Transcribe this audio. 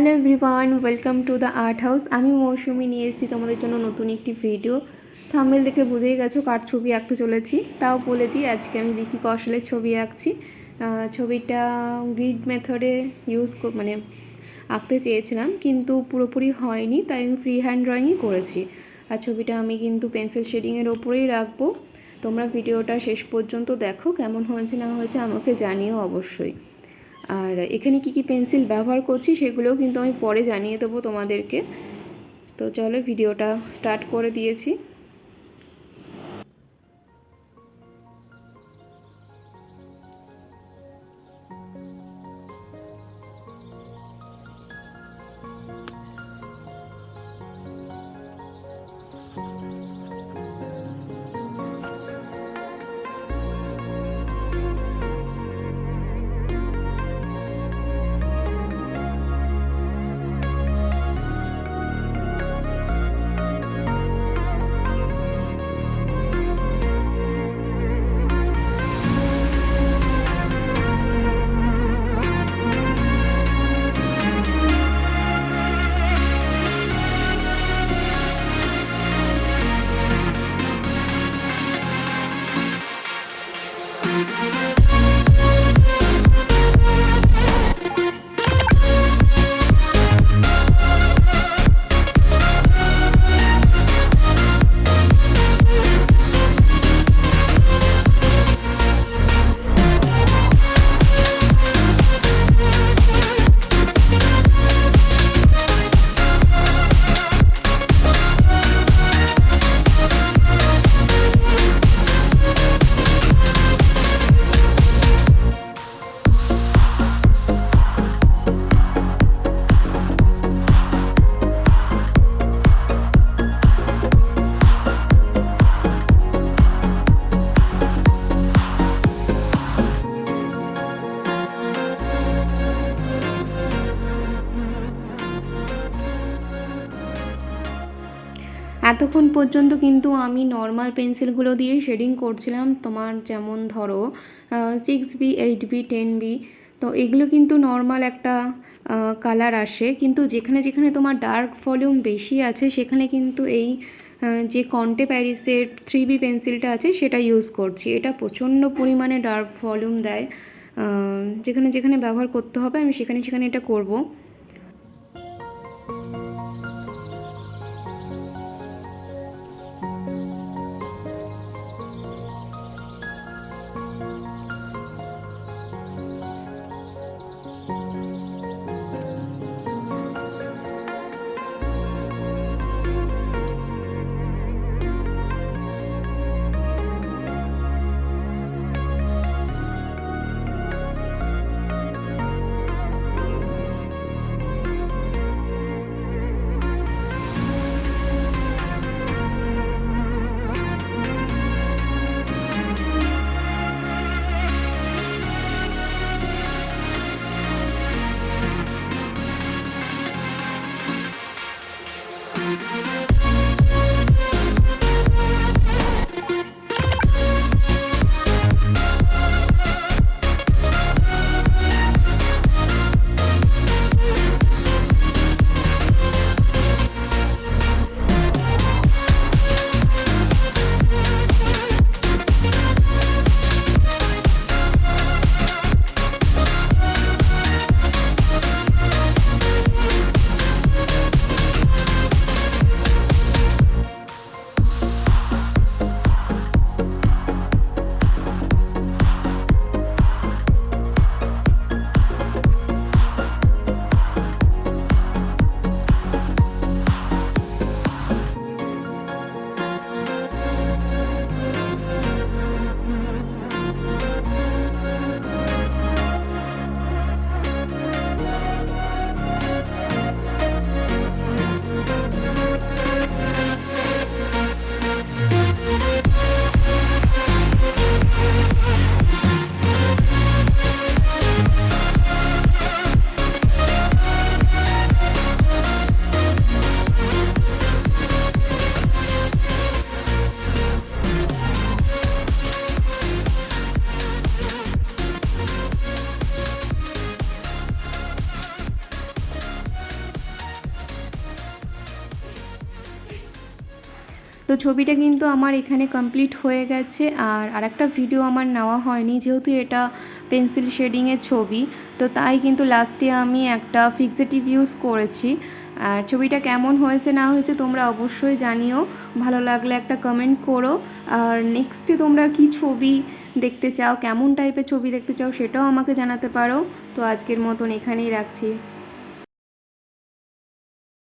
Hello everyone, welcome to the art house. আমি মৌসুমি নিয়ে এসেছি তোমাদের জন্য নতুন একটি ভিডিও। থাম্বনেল দেখে বুঝেই গেছো কার ছবি আঁকতে চলেছি। তাও বলে দিই, আজকে আমি বিকি কৌশলের ছবি আঁকছি। ছবিটা গ্রিড মেথডে মানে আঁকতে চেয়েছিলাম, কিন্তু পুরোপুরি হয়নি, তাই আমি ফ্রি হ্যান্ড ড্রয়িংই করেছি। আর ছবিটা আমি কিন্তু পেন্সিল শেডিংয়ের ওপরেই রাখবো। তোমরা ভিডিওটা শেষ পর্যন্ত দেখো, কেমন হয়েছে না হয়েছে আমাকে জানিও অবশ্যই। আর এখানে কি পেন্সিল ব্যবহার করছি সেগুলোও কিন্তু আমি পরে জানিয়ে দেবো তোমাদেরকে। তো চলো ভিডিওটা স্টার্ট করে দিয়েছি। এতক্ষণ পর্যন্ত কিন্তু আমি নর্মাল পেন্সিলগুলো দিয়ে শেডিং করছিলাম। তোমার যেমন ধরো 6B, 8B, 10B, তো এগুলো কিন্তু নর্মাল একটা কালার আসে, কিন্তু যেখানে যেখানে তোমার ডার্ক ভলিউম বেশি আছে সেখানে কিন্তু এই যে কন্টে প্যারিসের 3B পেন্সিলটা আছে সেটা ইউজ করছি। এটা প্রচণ্ড পরিমাণে ডার্ক ভলিউম দেয়। যেখানে যেখানে ব্যবহার করতে হবে আমি সেখানে সেখানে এটা করব। তো ছবিটা কিন্তু আমার এখানে কমপ্লিট হয়ে গেছে। আর আরেকটা ভিডিও আমার নেওয়া হয়নি, যেহেতু এটা পেন্সিল শেডিংয়ের ছবি, তো তাই কিন্তু লাস্টে আমি একটা ফিক্সেটিভ ইউজ করেছি। আর ছবিটা কেমন হয়েছে না হয়েছে তোমরা অবশ্যই জানিও, ভালো লাগলে একটা কমেন্ট করো। আর নেক্সটে তোমরা কি ছবি দেখতে চাও, কেমন টাইপের ছবি দেখতে চাও সেটাও আমাকে জানাতে পারো। তো আজকের মতন এখানেই রাখছি।